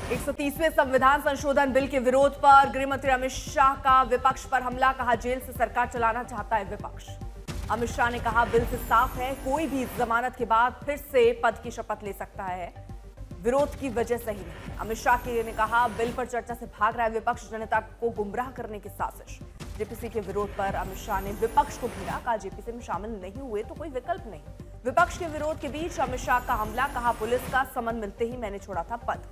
130वें संविधान संशोधन बिल के विरोध पर गृह मंत्री अमित शाह का विपक्ष पर हमला। कहा, जेल से सरकार चलाना चाहता है विपक्ष। अमित शाह ने कहा, बिल से साफ है, कोई भी जमानत के बाद फिर से पद की शपथ ले सकता है, विरोध की वजह से ही नहीं। अमित शाह ने कहा, बिल पर चर्चा से भाग रहा है विपक्ष, जनता को गुमराह करने की साजिश। जेपीसी के विरोध पर अमित शाह ने विपक्ष को घेरा। कहा, जेपीसी में शामिल नहीं हुए तो कोई विकल्प नहीं। विपक्ष के विरोध के बीच अमित शाह का हमला। कहा, पुलिस का समन मिलते ही मैंने छोड़ा था पद।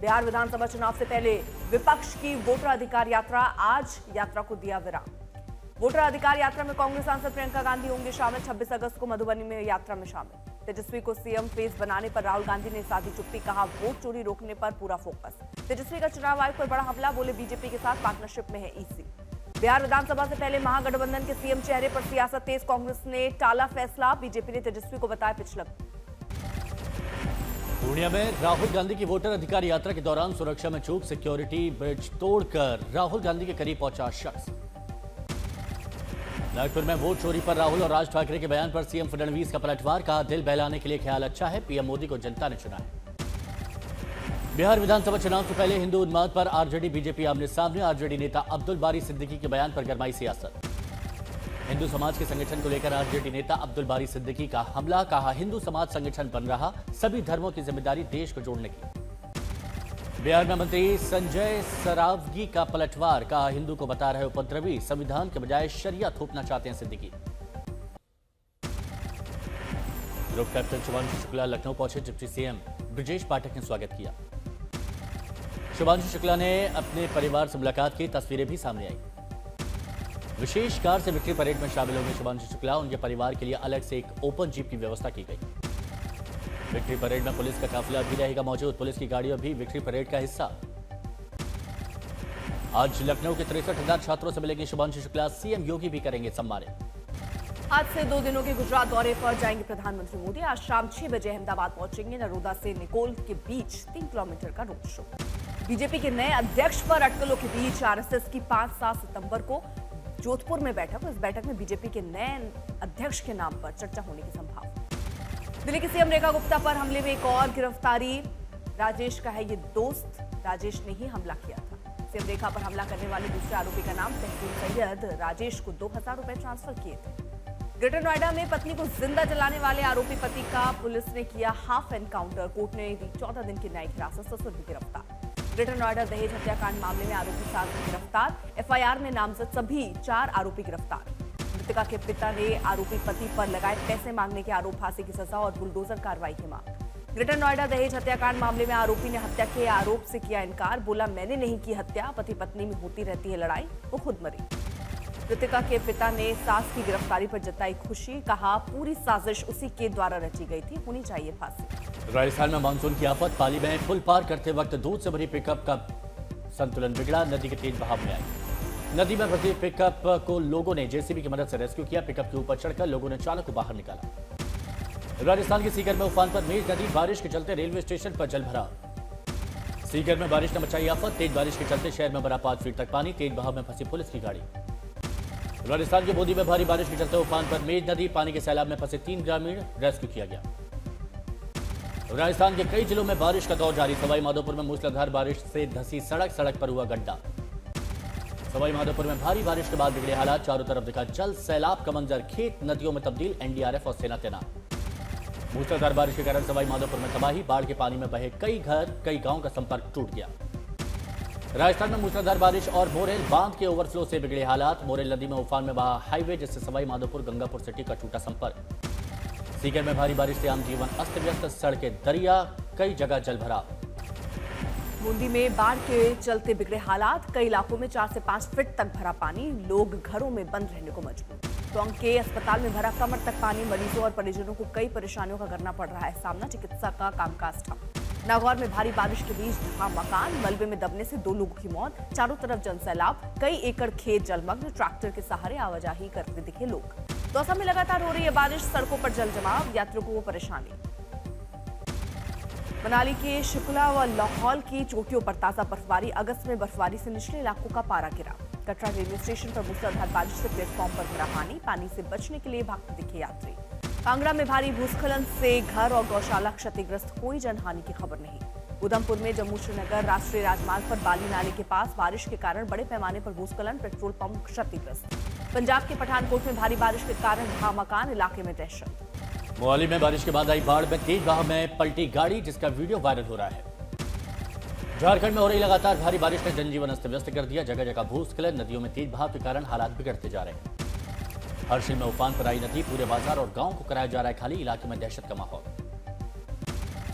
बिहार विधानसभा चुनाव से पहले विपक्ष की वोटर अधिकार यात्रा, आज यात्रा को दिया विराम। वोटर अधिकार यात्रा में कांग्रेस सांसद प्रियंका गांधी होंगे शामिल। 26 अगस्त को मधुबनी में यात्रा में शामिल। तेजस्वी को सीएम फेस बनाने पर राहुल गांधी ने साधी चुप्पी। कहा, वोट चोरी रोकने पर पूरा फोकस। तेजस्वी का चुनाव आयोग पर बड़ा हमला। बोले, बीजेपी के साथ पार्टनरशिप में है ईसी। बिहार विधानसभा से पहले महागठबंधन के सीएम चेहरे पर सियासत तेज। कांग्रेस ने टाला फैसला। बीजेपी ने तेजस्वी को बताया पिछला। पूर्णिया में राहुल गांधी की वोटर अधिकार यात्रा के दौरान सुरक्षा में चूक। सिक्योरिटी ब्रिज तोड़कर राहुल गांधी के करीब पहुंचा शख्स। नागपुर में वोट चोरी पर राहुल और राज ठाकरे के बयान पर सीएम फडणवीस का पलटवार। कहा, दिल बहलाने के लिए ख्याल अच्छा है, पीएम मोदी को जनता ने चुना है। बिहार विधानसभा चुनाव से पहले हिंदू उन्माद पर आरजेडी बीजेपी आमने सामने। आरजेडी नेता अब्दुल बारी सिद्दीकी के बयान पर गरमाई सियासत। हिंदू समाज के संगठन को लेकर आरजेडी नेता अब्दुल बारी सिद्दीकी का हमला। कहा, हिंदू समाज संगठन बन रहा, सभी धर्मों की जिम्मेदारी देश को जोड़ने की। बिहार में मंत्री संजय सरावगी का पलटवार। कहा, हिंदू को बता रहे उपद्रवी, संविधान के बजाय शरिया थोपना चाहते हैं सिद्दीकी। ग्रुप कैप्टन शुभांशु शुक्ला लखनऊ पहुंचे। डिप्टी सीएम ब्रजेश पाठक ने स्वागत किया। शुभांशु शुक्ला ने अपने परिवार से मुलाकात की। तस्वीरें भी सामने आई। विशेष कार से विक्ट्री परेड में शामिल होंगे शुभांशु शुक्ला। उनके परिवार के लिए अलग से एक ओपन जीप की व्यवस्था की गई। विक्ट्री परेड में पुलिस का काफिला भी रहेगा मौजूद। पुलिस की गाड़ियां भी विक्ट्री परेड का हिस्सा। आज लखनऊ के 63,000 छात्रों से मिलेंगे शुभांशु शुक्ला। सीएम योगी भी करेंगे सम्मानित। आज से 2 दिनों के गुजरात दौरे पर जाएंगे प्रधानमंत्री मोदी। आज शाम 6 बजे अहमदाबाद पहुंचेंगे। नरोदा से निकोल के बीच 3 किलोमीटर का रोड शो। बीजेपी के नए अध्यक्ष पर अटकलों के बीच आरएसएस की 5-7 सितंबर को जोधपुर में बैठक। इस बैठक में बीजेपी के नए अध्यक्ष के नाम पर चर्चा होने की संभावना। दिल्ली की सीएम रेखा गुप्ता पर हमले में एक और गिरफ्तारी। राजेश का है ये दोस्त। राजेश ने ही हमला किया था। सीएम रेखा पर हमला करने वाले दूसरे आरोपी का नाम तहसीन सैयद। राजेश को 2000 रुपए ट्रांसफर किए थे। ग्रेटर नोएडा में पत्नी को जिंदा जलाने वाले आरोपी पति का पुलिस ने किया हाफ एनकाउंटर। कोर्ट ने दी 14 दिन की न्यायिक हिरासत। ससुर भी गिरफ्तार। ग्रेटर नोएडा दहेज हत्याकांड मामले में आरोपी सास गिरफ्तार। एफआईआर में नामजद सभी 4 आरोपी गिरफ्तार। मृतका के पिता ने आरोपी पति पर लगाए पैसे मांगने के आरोप, फांसी की सजा और बुलडोजर कार्रवाई की मांग। ग्रेटर नोएडा दहेज हत्याकांड मामले में आरोपी ने हत्या के आरोप से किया इनकार। बोला, मैंने नहीं की हत्या, पति पत्नी में होती रहती है लड़ाई, वो खुद मरी। मृतका के पिता ने सास की गिरफ्तारी पर जताई खुशी। कहा, पूरी साजिश उसी के द्वारा रची गई थी, होनी चाहिए फांसी। राजस्थान में मानसून की आफत। पाली में पुल पार करते वक्त दूध से भरी पिकअप का संतुलन बिगड़ा। नदी के तेज बहाव में आई। नदी में फंसी पिकअप को लोगों ने जेसीबी की मदद से रेस्क्यू किया। पिकअप के ऊपर चढ़कर लोगों ने चालक को बाहर निकाला। राजस्थान के सीकर में उफान पर मेज नदी। बारिश के चलते रेलवे स्टेशन पर जल भरा। सीकर में बारिश ने मचाई आफत। तेज बारिश के चलते शहर में भरा 5 फीट तक पानी। तेज बहाव में फंसी पुलिस की गाड़ी। राजस्थान के बूंदी में भारी बारिश के चलते उफान पर मेज नदी। पानी के सैलाब में फंसे 3 ग्रामीण, रेस्क्यू किया गया। राजस्थान के कई जिलों में बारिश का दौर जारी। सवाई माधोपुर में मूसलाधार बारिश से धंसी सड़क, सड़क पर हुआ गड्ढा। सवाई माधोपुर में भारी बारिश के बाद बिगड़े हालात। चारों तरफ दिखा जल, सैलाब का मंजर। खेत नदियों में तब्दील। एनडीआरएफ और सेना तैनात। मूसलाधार बारिश के कारण सवाई माधोपुर में तबाही। बाढ़ के पानी में बहे कई घर, कई गांव का संपर्क टूट गया। राजस्थान में मूसलाधार बारिश और मोरेल बांध के ओवरफ्लो से बिगड़े हालात। मोरेल नदी में उफान में बहा हाईवे, जिससे सवाई माधोपुर गंगापुर सिटी का टूटा संपर्क। सीकर में भारी बारिश से आम जीवन अस्त व्यस्त। सड़कें दरिया, कई जगह जल भरा। बूंदी में बाढ़ के चलते बिगड़े हालात। कई इलाकों में 4 से 5 फीट तक भरा पानी। लोग घरों में बंद रहने को मजबूर। टोंक के अस्पताल में भरा कमर तक पानी। मरीजों और परिजनों को कई परेशानियों का करना पड़ रहा है सामना। चिकित्सा का कामकाज ठप। नागौर में भारी बारिश के बीच ढहा मकान। मलबे में दबने से 2 लोगों की मौत। चारों तरफ जनसैलाब। कई एकड़ खेत जलमग्न। ट्रैक्टर के सहारे आवाजाही करते दिखे लोग। दौसा में लगातार हो रही है बारिश। सड़कों पर जल जमाव। यात्रियों को परेशानी। मनाली के शुक्ला व लाहौल की चोटियों पर ताजा बर्फबारी। अगस्त में बर्फबारी से निचले इलाकों का पारा गिरा। कटरा रेलवे स्टेशन पर मूसलाधार बारिश से प्लेटफॉर्म पर भरा पानी। पानी से बचने के लिए भागते दिखे यात्री। कांगड़ा में भारी भूस्खलन से घर और गौशाला क्षतिग्रस्त। कोई जनहानि की खबर नहीं। उधमपुर में जम्मू श्रीनगर राष्ट्रीय राजमार्ग पर बाली नाले के पास बारिश के कारण बड़े पैमाने पर भूस्खलन, पेट्रोल पंप क्षतिग्रस्त। पंजाब के पठानकोट में भारी बारिश के कारण ढहा मकान, इलाके में दहशत। मोहाली में बारिश के बाद आई बाढ़ में तेज बहाव में पलटी गाड़ी, जिसका वीडियो वायरल हो रहा है। झारखंड में हो रही लगातार भारी बारिश ने जनजीवन अस्त व्यस्त कर दिया। जगह जगह भूस्खलन, नदियों में तेज बहाव के कारण हालात बिगड़ते जा रहे हैं। हर्षिल में उफान पर आई नदी, पूरे बाजार और गांव को कराया जा रहा है खाली, इलाके में दहशत का माहौल।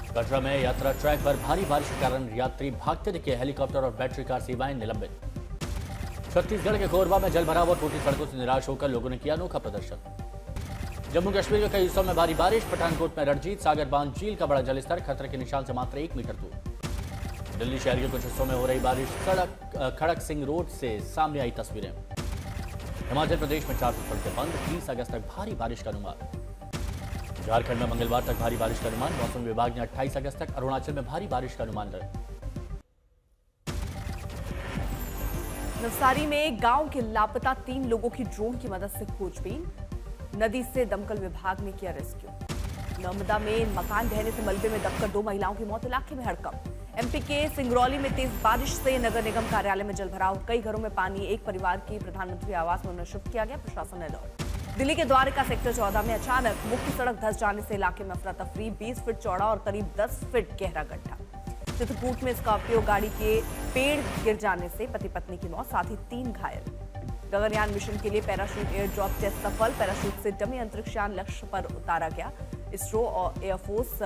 कटरा में यात्रा ट्रैक पर भारी बारिश के कारण यात्री भागते दिखे, हेलीकॉप्टर और बैटरी कार सेवाएं निलंबित। छत्तीसगढ़ के कोरबा में जल भराव और टूटी सड़कों से निराश होकर लोगों ने किया अनोखा प्रदर्शन। जम्मू कश्मीर के कई हिस्सों में भारी बारिश, पठानकोट में रणजीत सागर बांध झील का बड़ा जलस्तर खतरे के निशान से मात्र 1 मीटर दूर। दिल्ली शहर के कुछ हिस्सों में हो रही बारिश, सड़क खड़क सिंह रोड से सामने आई तस्वीरें। हिमाचल प्रदेश में 400 सड़कें बंद, 30 अगस्त तक भारी बारिश का अनुमान। झारखंड में मंगलवार तक भारी बारिश का अनुमान। मौसम विभाग ने 28 अगस्त तक अरुणाचल में भारी बारिश का अनुमान लगाया। नवसारी में गांव के लापता 3 लोगों की ड्रोन की मदद से खोजबीन, नदी से दमकल विभाग ने किया रेस्क्यू। नर्मदा में मकान ढहने से मलबे में दबकर 2 महिलाओं की मौत, इलाके में हड़कंप। एमपी के सिंगरौली में तेज बारिश से नगर निगम कार्यालय में जलभराव, कई घरों में पानी, एक परिवार की प्रधानमंत्री आवास में उन्हें शिफ्ट किया गया, प्रशासन अलर्ट। दिल्ली के द्वारका सेक्टर 14 में अचानक मुख्य सड़क धंस जाने से इलाके में अफरा तफरी, 20 फीट चौड़ा और करीब 10 फीट गहरा गड्ढा। चित्रकूट में स्कॉर्पियो गाड़ी के पेड़ गिर जाने से पति पत्नी की मौत, साथ ही 3 घायल। गगनयान मिशन के लिए पैराशूट एयर ड्रॉप टेस्ट सफल, पैराशूट से डमी अंतरिक्षयान लक्ष्य पर उतारा गया। इसरो और एयरफोर्स,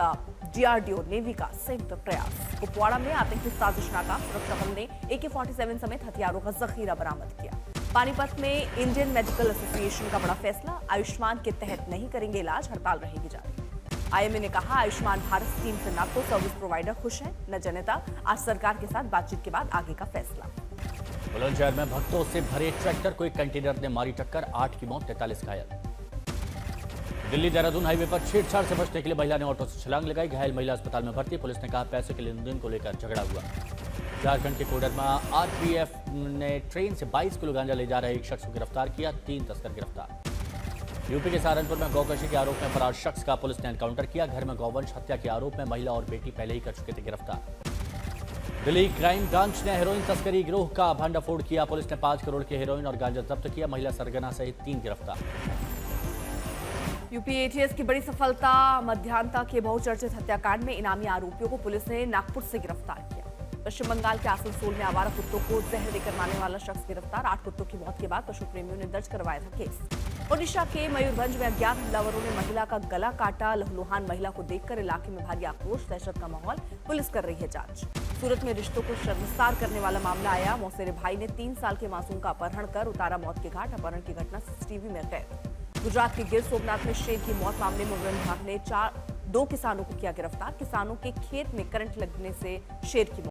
डीआरडीओ, नेवी का संयुक्त प्रयास। कुपवाड़ा में आतंकी साजिश नाकाम, सुरक्षा बल ने AK-47 समेत हथियारों का जखीरा बरामद किया। पानीपत में इंडियन मेडिकल एसोसिएशन का बड़ा फैसला, आयुष्मान के तहत नहीं करेंगे इलाज, हड़ताल रहेगी जारी। आईएमए ने कहा, आयुष्मान भारत स्कीम से न तो सर्विस प्रोवाइडर खुश है न जनता। आज सरकार के साथ बातचीत के बाद आगे का फैसला। बुलंदशहर में भक्तों से भरे ट्रैक्टर को एक कंटेनर ने मारी टक्कर, 8 की मौत, 43 घायल। दिल्ली देहरादून हाईवे पर छेड़छाड़ से बचने के लिए महिला ने ऑटो से छलांग लगाई, घायल महिला अस्पताल में भर्ती। पुलिस ने कहा, पैसे के लेन देन को लेकर झगड़ा हुआ। झारखंड के कोडरमा आरपीएफ ने ट्रेन से 22 किलो गांजा ले जा रहे एक शख्स को गिरफ्तार किया, 3 तस्कर गिरफ्तार। यूपी के सहारनपुर में गौकशी के आरोप में फरार शख्स का पुलिस ने एनकाउंटर किया, घर में गौवंश हत्या के आरोप में महिला और बेटी पहले ही कर चुके थे गिरफ्तार। दिल्ली क्राइम ब्रांच ने हेरोइन तस्करी गिरोह का भंडाफोड़ किया, पुलिस ने 5 करोड़ के हेरोइन और गांजा जब्त किया, महिला सरगना सहित 3 गिरफ्तार। यूपी एटीएस की बड़ी सफलता, मध्यांता के बहुचर्चित हत्याकांड में इनामी आरोपियों को पुलिस ने नागपुर से गिरफ्तार किया। पश्चिम बंगाल के आसनसोल में आवारा कुत्तों को जहर देकर मारने वाला शख्स गिरफ्तार, 8 कुत्तों की मौत के बाद पशु प्रेमियों ने दर्ज करवाया था केस। ओडिशा के मयूरभंज में अज्ञात हमलावरों ने महिला का गला काटा, लहूलुहान महिला को देखकर इलाके में भारी आक्रोश, दहशत का माहौल, पुलिस कर रही है जांच। सूरत में रिश्तों को शर्मसार करने वाला मामला आया, मौसेरे भाई ने 3 साल के मासूम का अपहरण कर उतारा मौत के घाट, अपहरण की घटना सीसीटीवी में कैद। गुजरात के गिर सोमनाथ में शेर की मौत मामले में वन विभाग ने 2 किसानों को किया गिरफ्तार, किसानों के खेत में करंट लगने से शेर की मौत।